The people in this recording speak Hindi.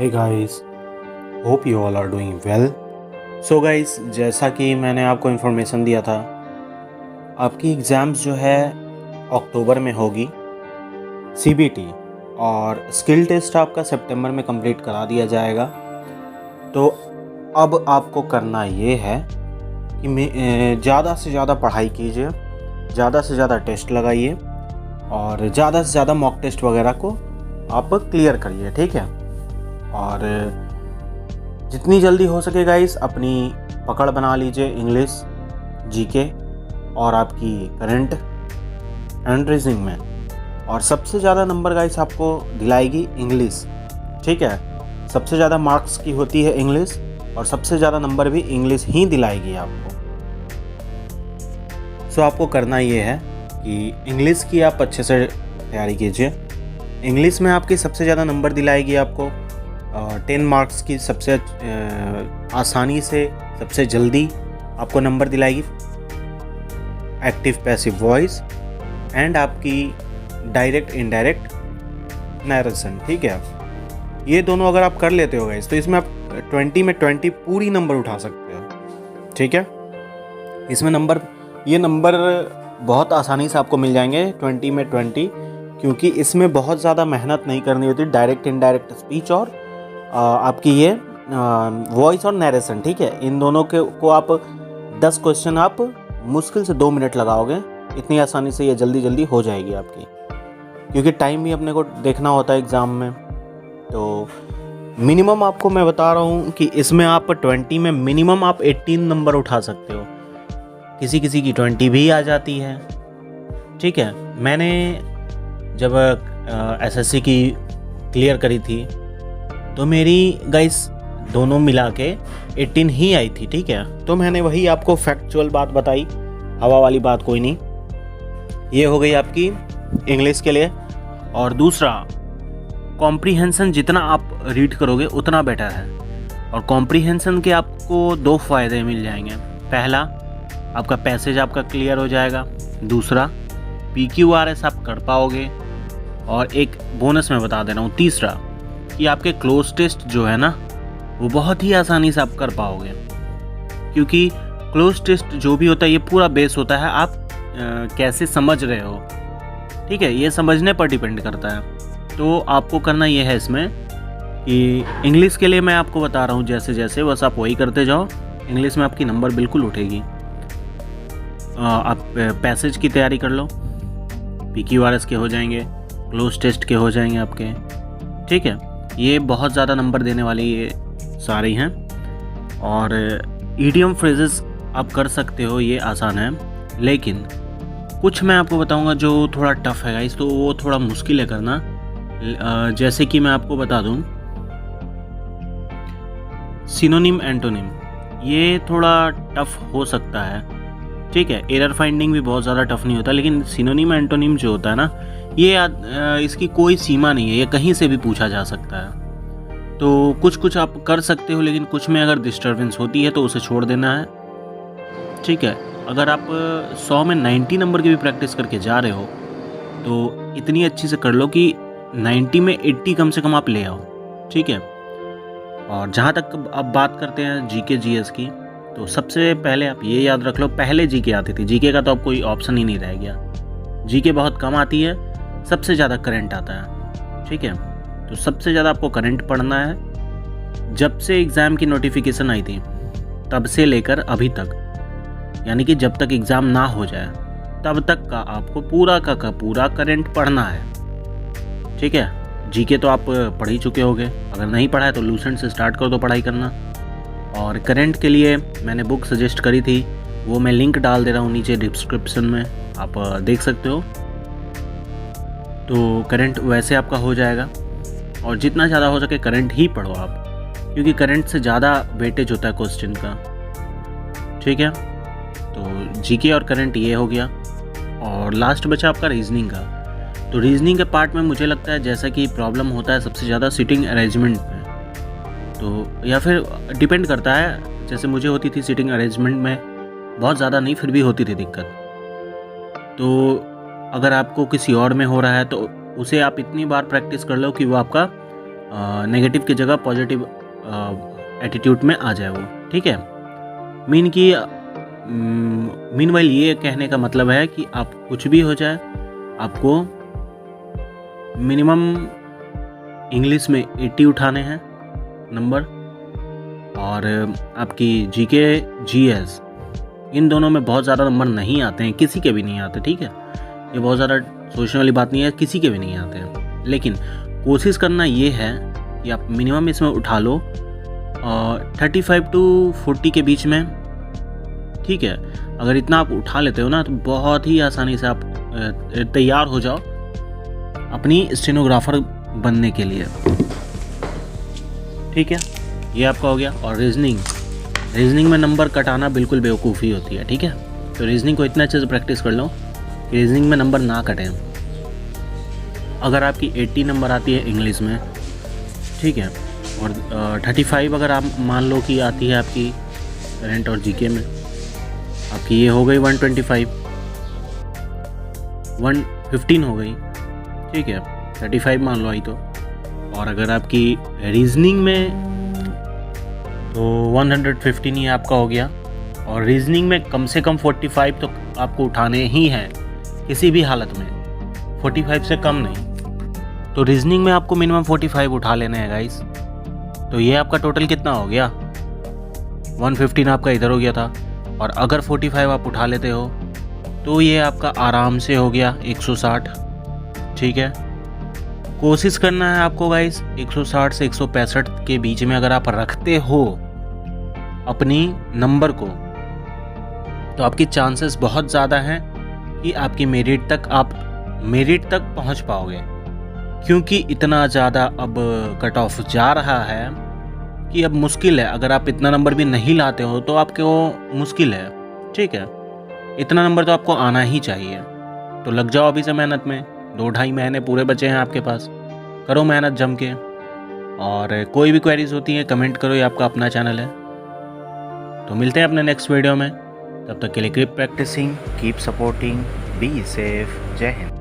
Hey guys, hope you all are doing well. So guys, जैसा कि मैंने आपको इन्फॉर्मेशन दिया था, आपकी एग्ज़ाम्स जो है अक्टूबर में होगी CBT और स्किल टेस्ट आपका सितंबर में कंप्लीट करा दिया जाएगा। तो अब आपको करना ये है कि ज़्यादा से ज़्यादा पढ़ाई कीजिए, ज़्यादा से ज़्यादा टेस्ट लगाइए और ज़्यादा से ज़्यादा मॉक टेस्ट वगैरह को आप क्लियर करिए, ठीक है। और जितनी जल्दी हो सके गाइस अपनी पकड़ बना लीजिए इंग्लिश, जीके और आपकी करंट एंड रीजनिंग में। और सबसे ज़्यादा नंबर गाइस आपको दिलाएगी इंग्लिश, ठीक है। सबसे ज़्यादा मार्क्स की होती है इंग्लिश और सबसे ज़्यादा नंबर भी इंग्लिश ही दिलाएगी आपको। सो आपको करना ये है कि इंग्लिश की आप अच्छे से तैयारी कीजिए। इंग्लिश में आपकी सबसे ज़्यादा नंबर दिलाएगी आपको 10 मार्क्स की, सबसे आसानी से सबसे जल्दी आपको नंबर दिलाएगी एक्टिव पैसिव वॉइस एंड आपकी डायरेक्ट इनडायरेक्ट नरेशन, ठीक है। ये दोनों अगर आप कर लेते हो गाइस तो इसमें आप 20 में 20 पूरी नंबर उठा सकते हो, ठीक है। इसमें ये नंबर बहुत आसानी से आपको मिल जाएंगे 20 में 20, क्योंकि इसमें बहुत ज़्यादा मेहनत नहीं करनी होती। डायरेक्ट इनडायरेक्ट स्पीच और आपकी ये वॉइस और नरेशन, ठीक है। इन दोनों को आप 10 क्वेश्चन आप मुश्किल से 2 मिनट लगाओगे, इतनी आसानी से ये जल्दी जल्दी हो जाएगी आपकी, क्योंकि टाइम भी अपने को देखना होता है एग्ज़ाम में। तो मिनिमम आपको मैं बता रहा हूँ कि इसमें आप 20 में मिनिमम आप 18 नंबर उठा सकते हो, किसी किसी की 20 भी आ जाती है, ठीक है। मैंने जब SSC की क्लियर करी थी तो मेरी गाइस दोनों मिला के 18 ही आई थी, ठीक है। तो मैंने वही आपको फैक्चुअल बात बताई, हवा वाली बात कोई नहीं। ये हो गई आपकी इंग्लिश के लिए। और दूसरा, कॉम्प्रीहेंशन जितना आप रीड करोगे उतना बेटर है। और कॉम्प्रीहेंशन के आपको 2 फ़ायदे मिल जाएंगे। पहला, आपका पैसेज आपका क्लियर हो जाएगा। दूसरा, PQRS आप कर पाओगे। और एक बोनस मैं बता दे रहा हूँ, तीसरा कि आपके क्लोज टेस्ट जो है ना वो बहुत ही आसानी से आप कर पाओगे, क्योंकि क्लोज टेस्ट जो भी होता है ये पूरा बेस होता है आप कैसे समझ रहे हो, ठीक है। ये समझने पर डिपेंड करता है। तो आपको करना ये है इसमें कि इंग्लिश के लिए मैं आपको बता रहा हूँ जैसे जैसे, बस आप वही करते जाओ। इंग्लिश में आपकी नंबर बिल्कुल उठेगी। आप पैसेज की तैयारी कर लो, PQRS के हो जाएंगे, क्लोज टेस्ट के हो जाएंगे आपके, ठीक है। ये बहुत ज़्यादा नंबर देने वाली ये सारी हैं। और ईडियम फ्रेजेस आप कर सकते हो, ये आसान है। लेकिन कुछ मैं आपको बताऊंगा जो थोड़ा टफ है गाइस, तो वो थोड़ा मुश्किल है करना। जैसे कि मैं आपको बता दूं, सिनोनिम एंटोनिम, ये थोड़ा टफ हो सकता है, ठीक है। एरर फाइंडिंग भी बहुत ज़्यादा टफ नहीं होता, लेकिन सिनोनिम एंटोनिम जो होता है ना, ये इसकी कोई सीमा नहीं है, ये कहीं से भी पूछा जा सकता है। तो कुछ कुछ आप कर सकते हो, लेकिन कुछ में अगर डिस्टर्बेंस होती है तो उसे छोड़ देना है, ठीक है। अगर आप 100 में 90 नंबर की भी प्रैक्टिस करके जा रहे हो तो इतनी अच्छी से कर लो कि 90 में 80 कम से कम आप ले आओ, ठीक है। और जहाँ तक अब बात करते हैं GK GS की, तो सबसे पहले आप ये याद रख लो, पहले GK आती थी, GK का तो अब कोई ऑप्शन ही नहीं रह गया। GK बहुत कम आती है, सबसे ज़्यादा करंट आता है, ठीक है। तो सबसे ज़्यादा आपको करंट पढ़ना है। जब से एग्ज़ाम की नोटिफिकेशन आई थी तब से लेकर अभी तक, यानी कि जब तक एग्ज़ाम ना हो जाए तब तक का आपको पूरा का पूरा करंट पढ़ना है, ठीक है। GK तो आप पढ़ ही चुके होगे, अगर नहीं पढ़ा है तो लूसेंट से स्टार्ट कर दो पढ़ाई करना। और करंट के लिए मैंने बुक सजेस्ट करी थी, वो मैं लिंक डाल दे रहा हूँ नीचे डिस्क्रिप्शन में, आप देख सकते हो। तो करंट वैसे आपका हो जाएगा। और जितना ज़्यादा हो सके करंट ही पढ़ो आप, क्योंकि करंट से ज़्यादा वेटेज होता है क्वेश्चन का, ठीक है। तो GK और करंट ये हो गया। और लास्ट बचा आपका रीजनिंग का। तो रीजनिंग के पार्ट में मुझे लगता है जैसा कि प्रॉब्लम होता है सबसे ज़्यादा सिटिंग अरेंजमेंट में, तो या फिर डिपेंड करता है, जैसे मुझे होती थी सिटिंग अरेंजमेंट में, बहुत ज़्यादा नहीं फिर भी होती थी दिक्कत। तो अगर आपको किसी और में हो रहा है तो उसे आप इतनी बार प्रैक्टिस कर लो कि वो आपका नेगेटिव की जगह पॉजिटिव एटीट्यूड में आ जाए वो, ठीक है। मीनवाइल ये कहने का मतलब है कि आप कुछ भी हो जाए, आपको मिनिमम इंग्लिश में 80 उठाने हैं नंबर, और आपकी जीके जीएस इन दोनों में बहुत ज़्यादा नंबर नहीं आते हैं, किसी के भी नहीं आते, ठीक है। ये बहुत ज़्यादा सोचने वाली बात नहीं है, किसी के भी नहीं आते हैं, लेकिन कोशिश करना ये है कि आप मिनिमम इसमें उठा लो 35 to 40 के बीच में, ठीक है। अगर इतना आप उठा लेते हो ना तो बहुत ही आसानी से आप तैयार हो जाओ अपनी स्टेनोग्राफर बनने के लिए, ठीक है। ये आपका हो गया। और रीजनिंग में नंबर कटाना बिल्कुल बेवकूफ़ी होती है, ठीक है। तो रीजनिंग को इतना अच्छे से प्रैक्टिस कर लो कि रीजनिंग में नंबर ना कटें। अगर आपकी 80 नंबर आती है इंग्लिश में, ठीक है, और 35 अगर आप मान लो कि आती है आपकी करंट और जीके में, आपकी ये हो गई 125, 115 हो गई, ठीक है। 35 मान लो आई तो। और अगर आपकी रीजनिंग में तो 115 ही आपका हो गया। और रीजनिंग में कम से कम 45 तो आपको उठाने ही हैं किसी भी हालत में, 45 से कम नहीं। तो रीजनिंग में आपको मिनिमम 45 उठा लेने हैं गाइस। तो ये आपका टोटल कितना हो गया, 115 आपका इधर हो गया था, और अगर 45 आप उठा लेते हो तो ये आपका आराम से हो गया 160, ठीक है। कोशिश करना है आपको गाइस 160 से 165 के बीच में अगर आप रखते हो अपनी नंबर को, तो आपकी चांसेस बहुत ज़्यादा हैं कि आपकी मेरिट तक पहुंच पाओगे। क्योंकि इतना ज़्यादा अब कट ऑफ जा रहा है कि अब मुश्किल है। अगर आप इतना नंबर भी नहीं लाते हो तो आपको मुश्किल है, ठीक है। इतना नंबर तो आपको आना ही चाहिए। तो लग जाओ अभी से मेहनत में, 2-2.5 महीने पूरे बचे हैं आपके पास, करो मेहनत जम के। और कोई भी क्वेरीज होती है कमेंट करो, ये आपका अपना चैनल है। तो मिलते हैं अपने नेक्स्ट वीडियो में, तब तक के लिए keep practising, keep supporting, be safe, जय हिंद।